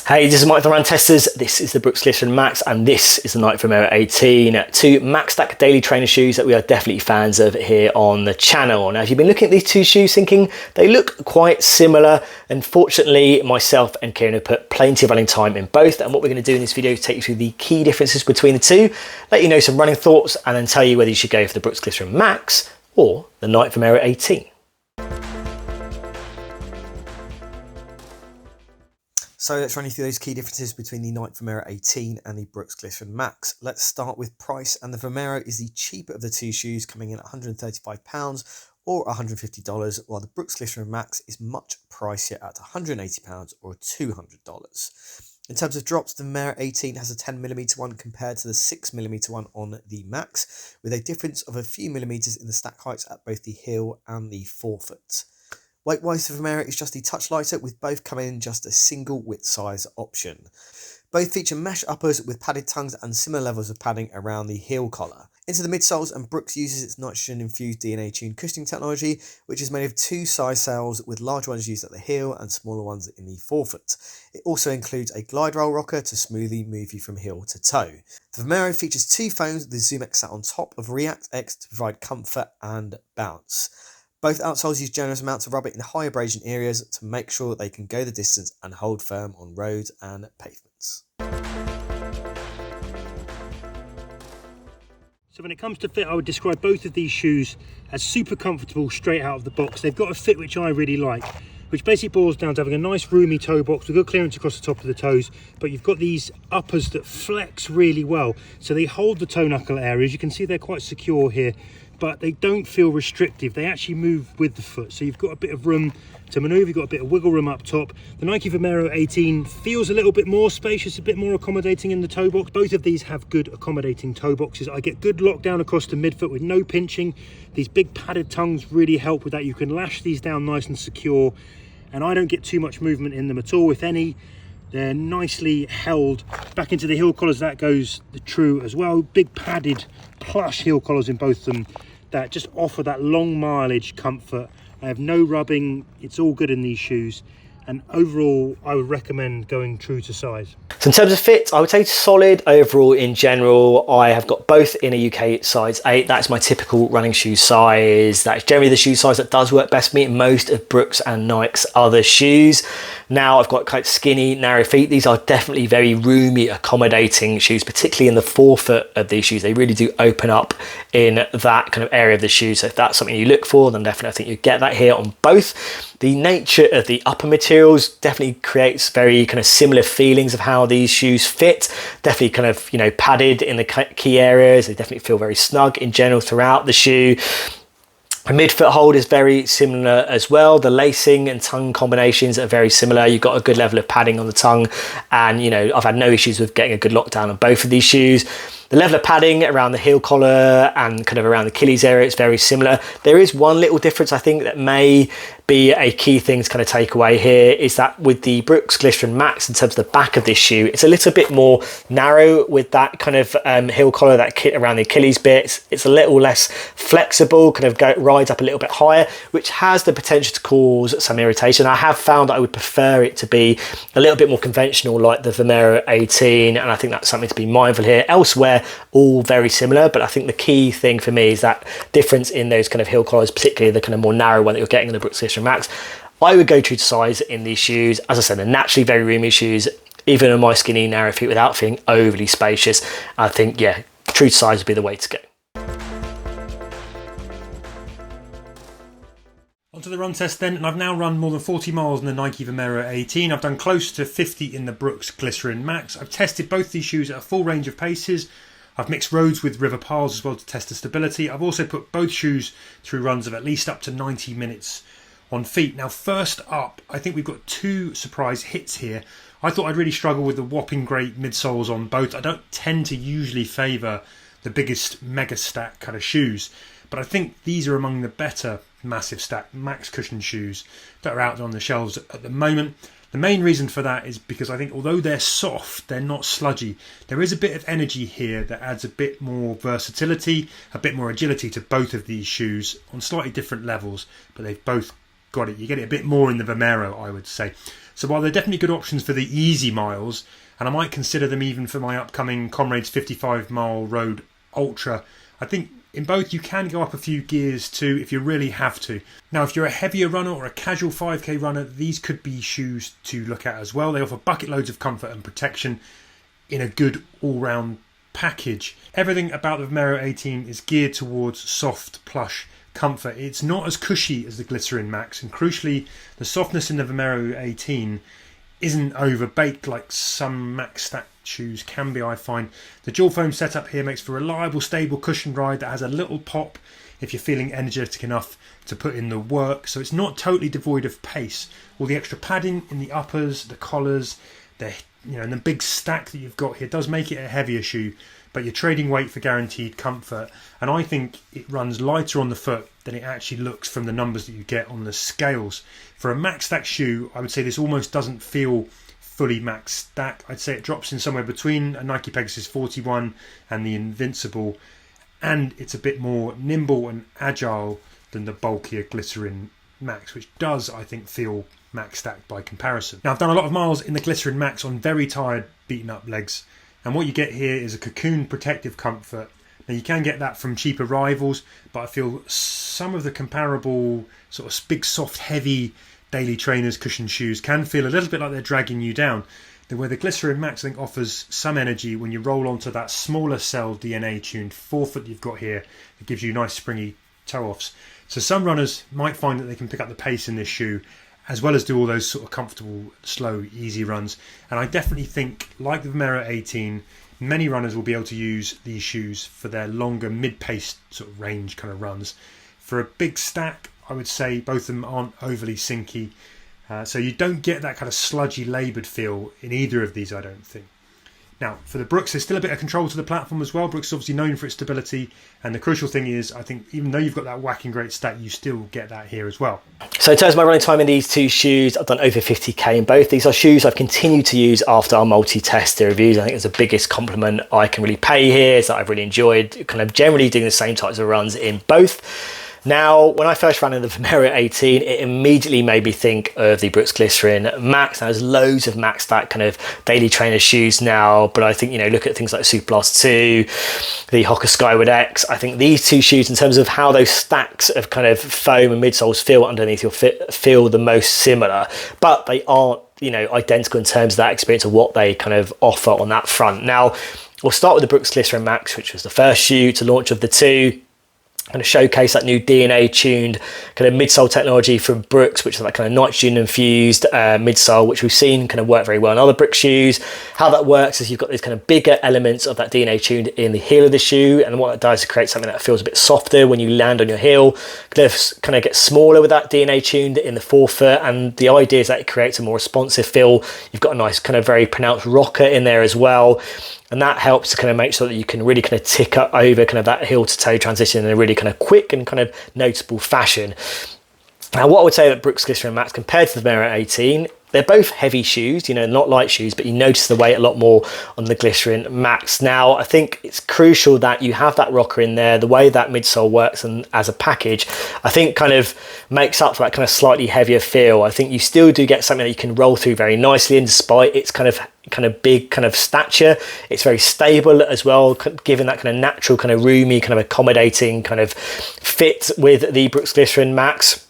Hey, this is Mike the Run Testers. This is the Brooks Glycerin Max, and this is the Nike Vomero 18. Two Max Stack daily trainer shoes that we are definitely fans of here on the channel. Now, if you've been looking at these two shoes thinking they look quite similar, unfortunately, myself and Kieran have put plenty of running time in both. And what we're going to do in this video is take you through the key differences between the two, let you know some running thoughts, and then tell you whether you should go for the Brooks Glycerin Max or the Nike Vomero 18. So let's run you through those key differences between the Nike Vomero 18 and the Brooks Glycerin Max. Let's start with price, and the Vomero is the cheaper of the two shoes, coming in at £135 or $150, while the Brooks Glycerin Max is much pricier at £180 or $200. In terms of drops, the Vomero 18 has a 10mm one compared to the 6mm one on the Max, with a difference of a few millimetres in the stack heights at both the heel and the forefoot. Weight-wise, the Vomero is just a touch lighter, with both coming in just a single width size option. Both feature mesh uppers with padded tongues and similar levels of padding around the heel collar. Into the midsoles, and Brooks uses its nitrogen-infused DNA-tuned cushioning technology, which is made of two size soles, with large ones used at the heel and smaller ones in the forefoot. It also includes a glide rail rocker to smoothly move you from heel to toe. The Vomero features two foams with the Zoom X sat on top of React X to provide comfort and bounce. Both outsoles use generous amounts of rubber in high abrasion areas to make sure that they can go the distance and hold firm on roads and pavements. So when it comes to fit, I would describe both of these shoes as super comfortable straight out of the box. They've got a fit which I really like, which basically boils down to having a nice roomy toe box with good clearance across the top of the toes, but you've got these uppers that flex really well. So they hold the toe knuckle areas. You can see they're quite secure here, but they don't feel restrictive. They actually move with the foot. So you've got a bit of room to maneuver, you've got a bit of wiggle room up top. The Nike Vomero 18 feels a little bit more spacious, a bit more accommodating in the toe box. Both of these have good accommodating toe boxes. I get good lockdown across the midfoot with no pinching. These big padded tongues really help with that. You can lash these down nice and secure, and I don't get too much movement in them at all. If any, they're nicely held back into the heel collars. That goes true as well. Big padded plush heel collars in both of them that just offer that long mileage comfort. I have no rubbing. It's all good in these shoes, and overall I would recommend going true to size. So in terms of fit, I would say solid overall in general. I have got both in a UK size 8. That's my typical running shoe size. That's generally the shoe size that does work best for me in most of Brooks and Nike's other shoes. Now I've got quite skinny, narrow feet. These are definitely very roomy, accommodating shoes, particularly in the forefoot of these shoes. They really do open up in that kind of area of the shoe. So if that's something you look for, then definitely I think you get that here on both. The nature of the upper materials definitely creates very kind of similar feelings of how these shoes fit. Definitely kind of, you know, padded in the key areas. They definitely feel very snug in general throughout the shoe. The midfoot hold is very similar as well. The lacing and tongue combinations are very similar. You've got a good level of padding on the tongue, and you know, I've had no issues with getting a good lockdown on both of these shoes. The level of padding around the heel collar and kind of around the Achilles area is very similar. There is one little difference I think that may be a key thing to kind of take away here, is that with the Brooks Glycerin Max, in terms of the back of this shoe, it's a little bit more narrow with that kind of heel collar, that kit around the Achilles bit. It's a little less flexible, kind of rides up a little bit higher, which has the potential to cause some irritation. I have found that I would prefer it to be a little bit more conventional like the Vomero 18, and I think that's something to be mindful here. Elsewhere, all very similar, but I think the key thing for me is that difference in those kind of heel collars, particularly the kind of more narrow one that you're getting in the Brooks Glycerin Max. I would go true to size in these shoes. As I said, they're naturally very roomy shoes, even on my skinny, narrow feet, without feeling overly spacious. I think, yeah, true to size would be the way to go. Onto the run test then, and I've now run more than 40 miles in the Nike Vomero 18. I've done close to 50 in the Brooks Glycerin Max. I've tested both these shoes at a full range of paces. I've mixed roads with river piles as well to test the stability. I've also put both shoes through runs of at least up to 90 minutes on feet. Now, first up, I think we've got two surprise hits here. I thought I'd really struggle with the whopping great midsoles on both. I don't tend to usually favour the biggest mega stack kind of shoes, but I think these are among the better massive stack max cushion shoes that are out on the shelves at the moment. The main reason for that is because I think although they're soft, they're not sludgy. There is a bit of energy here that adds a bit more versatility, a bit more agility to both of these shoes on slightly different levels, but they've both got it. You get it a bit more in the Vomero, I would say. So while they're definitely good options for the easy miles, and I might consider them even for my upcoming Comrades 55 mile road ultra, I think in both you can go up a few gears too if you really have to. Now if you're a heavier runner or a casual 5k runner, these could be shoes to look at as well. They offer bucket loads of comfort and protection in a good all-round package. Everything about the Vomero 18 is geared towards soft, plush comfort. It's not as cushy as the Glycerin Max, and crucially the softness in the Vomero 18 isn't overbaked like some Max Stack shoes can be, I find. The dual foam setup here makes for a reliable, stable cushioned ride that has a little pop if you're feeling energetic enough to put in the work, so it's not totally devoid of pace. All the extra padding in the uppers, the collars, and the big stack that you've got here does make it a heavier shoe, but you're trading weight for guaranteed comfort, and I think it runs lighter on the foot than it actually looks from the numbers that you get on the scales. For a Max Stack shoe, I would say this almost doesn't feel fully Max Stack. I'd say it drops in somewhere between a Nike Pegasus 41 and the Invincible, and it's a bit more nimble and agile than the bulkier Glycerin Max, which does, I think, feel Max Stack by comparison. Now, I've done a lot of miles in the Glycerin Max on very tired, beaten up legs, and what you get here is a cocoon protective comfort. Now, you can get that from cheaper rivals, but I feel some of the comparable sort of big, soft, heavy daily trainers cushion shoes can feel a little bit like they're dragging you down. Where the Glycerin Max, I think, offers some energy when you roll onto that smaller cell DNA tuned forefoot you've got here. It gives you nice springy toe offs. So some runners might find that they can pick up the pace in this shoe, as well as do all those sort of comfortable, slow, easy runs. And I definitely think, like the Vomero 18, many runners will be able to use these shoes for their longer mid-paced sort of range kind of runs. For a big stack, I would say both of them aren't overly sinky. So you don't get that kind of sludgy, laboured feel in either of these, I don't think. Now, for the Brooks, there's still a bit of control to the platform as well. Brooks is obviously known for its stability, and the crucial thing is, I think, even though you've got that whacking great stack, you still get that here as well. So in terms of my running time in these two shoes, I've done over 50k in both. These are shoes I've continued to use after our multi-test reviews. I think it's the biggest compliment I can really pay here, is that I've really enjoyed kind of generally doing the same types of runs in both. Now, when I first ran in the Vomero 18, it immediately made me think of the Brooks Glycerin Max. Now, there's loads of Max Stack kind of daily trainer shoes now, but I think, look at things like Super Blast 2, the Hoka Skyward X. I think these two shoes, in terms of how those stacks of kind of foam and midsoles feel underneath your foot, feel the most similar, but they aren't, identical in terms of that experience of what they kind of offer on that front. Now, we'll start with the Brooks Glycerin Max, which was the first shoe to launch of the two. Kind of showcase that new DNA tuned kind of midsole technology from Brooks, which is that kind of nitrogen infused midsole, which we've seen kind of work very well in other Brooks shoes. How that works is you've got these kind of bigger elements of that DNA tuned in the heel of the shoe, and what it does is create something that feels a bit softer when you land on your heel. Kind of gets smaller with that DNA tuned in the forefoot, and the idea is that it creates a more responsive feel. You've got a nice kind of very pronounced rocker in there as well. And that helps to kind of make sure that you can really kind of tick up over kind of that heel to toe transition in a really kind of quick and kind of noticeable fashion. Now, what I would say that Brooks Glycerin Max compared to the Vomero 18, they're both heavy shoes, not light shoes, but you notice the weight a lot more on the Glycerin Max. Now, I think it's crucial that you have that rocker in there. The way that midsole works and as a package, I think kind of makes up for that kind of slightly heavier feel. I think you still do get something that you can roll through very nicely, and despite its kind of big kind of stature, it's very stable as well, given that kind of natural kind of roomy kind of accommodating kind of fit with the Brooks Glycerin Max.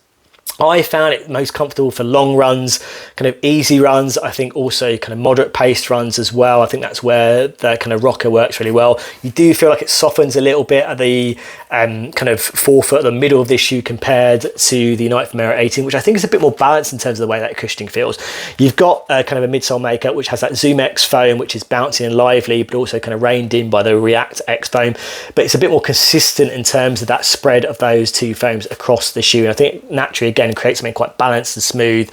I found it most comfortable for long runs, kind of easy runs. I think also kind of moderate paced runs as well. I think that's where the kind of rocker works really well. You do feel like it softens a little bit at the kind of forefoot, the middle of this shoe compared to the Nike Vomero 18, which I think is a bit more balanced in terms of the way that cushioning feels. You've got kind of a midsole makeup which has that Zoom X foam, which is bouncy and lively, but also kind of reined in by the React X foam. But it's a bit more consistent in terms of that spread of those two foams across the shoe. And I think naturally, again, creates something quite balanced and smooth,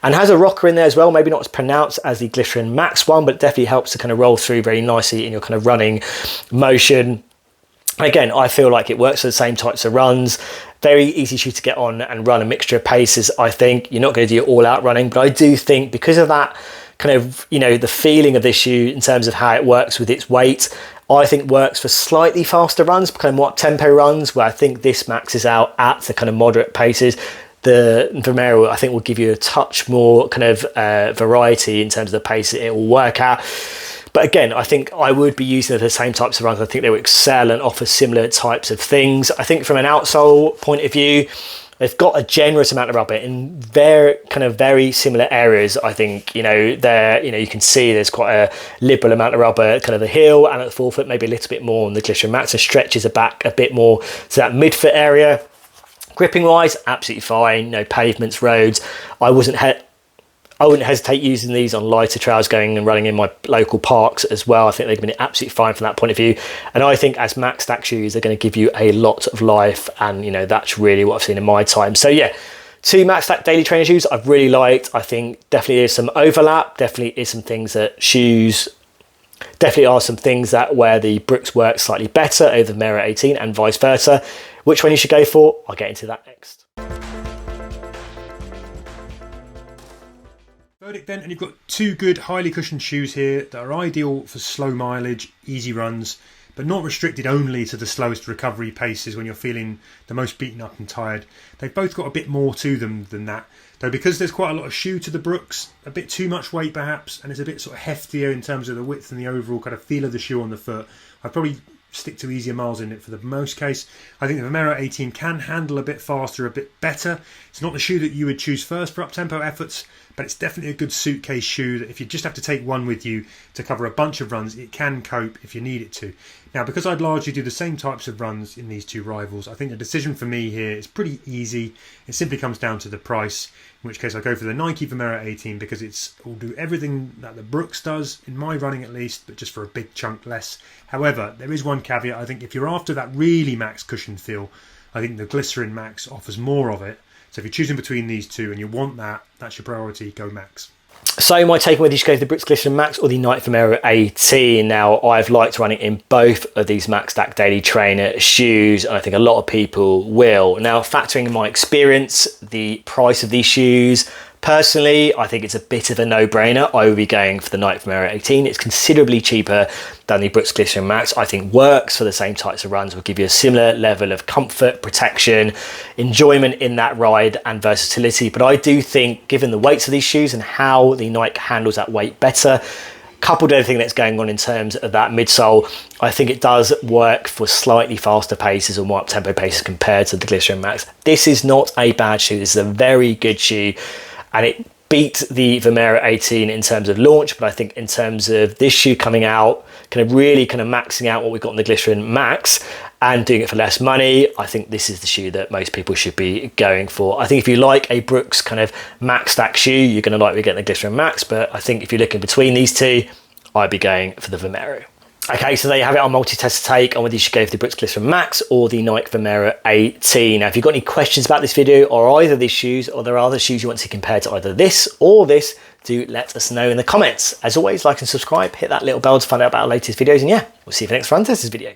and has a rocker in there as well, maybe not as pronounced as the Glycerin Max one, but it definitely helps to kind of roll through very nicely in your kind of running motion. Again, I feel like it works for the same types of runs. Very easy shoe to get on and run a mixture of paces. I think you're not going to do all out running, but I do think because of that kind of, the feeling of this shoe in terms of how it works with its weight, I think works for slightly faster runs, kind of more tempo runs, where I think this maxes out at the kind of moderate paces. the Vomero, I think, will give you a touch more kind of variety in terms of the pace it will work at. But again, I think I would be using the same types of runs. I think they will excel and offer similar types of things. I think from an outsole point of view, they've got a generous amount of rubber in very similar areas. I think, you know, you can see there's quite a liberal amount of rubber at kind of the heel and at the forefoot, maybe a little bit more on the Glycerin Max. It stretches it back a bit more to that midfoot area. Gripping wise, absolutely fine. No pavements, roads. I wouldn't hesitate using these on lighter trails going and running in my local parks as well. I think they're going to be absolutely fine from that point of view. And I think as max stack shoes, they're going to give you a lot of life. And, you know, that's really what I've seen in my time. So yeah, 2 max stack daily training shoes I've really liked. I think definitely there's some overlap. Definitely is some things that definitely are some things that where the Brooks work slightly better over the Vomero 18 and vice versa. Which one you should go for, I'll get into that next. Verdict then, and you've got 2 good highly cushioned shoes here that are ideal for slow mileage, easy runs, but not restricted only to the slowest recovery paces when you're feeling the most beaten up and tired. They've both got a bit more to them than that, though, because there's quite a lot of shoe to the Brooks, a bit too much weight perhaps, and it's a bit sort of heftier in terms of the width and the overall kind of feel of the shoe on the foot. I'd probably stick to easier miles in it for the most case. I think the Vomero 18 can handle a bit faster, a bit better. It's not the shoe that you would choose first for up-tempo efforts, but it's definitely a good suitcase shoe that if you just have to take one with you to cover a bunch of runs, it can cope if you need it to. Now, because I'd largely do the same types of runs in these 2 rivals, I think the decision for me here is pretty easy. It simply comes down to the price, in which case I go for the Nike Vomero 18 because it will do everything that the Brooks does, in my running at least, but just for a big chunk less. However, there is one caveat. I think if you're after that really max cushion feel, I think the Glycerin Max offers more of it. So if you're choosing between these 2 and you want that, that's your priority, go Max. So my take on whether you should go for the Brooks Glycerin Max or the Nike Vomero 18. Now, I've liked running in both of these max stack daily trainer shoes, and I think a lot of people will. Now, factoring in my experience, the price of these shoes, personally, I think it's a bit of a no-brainer. I would be going for the Nike Vomero 18. It's considerably cheaper than the Brooks Glycerin Max. I think works for the same types of runs, will give you a similar level of comfort, protection, enjoyment in that ride and versatility. But I do think, given the weights of these shoes and how the Nike handles that weight better, coupled with everything that's going on in terms of that midsole, I think it does work for slightly faster paces or more up-tempo paces compared to the Glycerin Max. This is not a bad shoe. This is a very good shoe. And it beat the Vomero 18 in terms of launch, but I think in terms of this shoe coming out, kind of maxing out what we've got in the Glycerin Max and doing it for less money, I think this is the shoe that most people should be going for. I think if you like a Brooks kind of max stack shoe, you're going to like getting the Glycerin Max, but I think if you're looking between these 2, I'd be going for the Vomero. Okay, so there you have it, our multi-test take on whether you should go for the Brooks Glycerin Max or the Nike Vomero 18. Now, if you've got any questions about this video or either of these shoes, or there are other shoes you want to compare to either this or this, do let us know in the comments. As always, like and subscribe, hit that little bell to find out about our latest videos, and yeah, we'll see you for the next run testers video.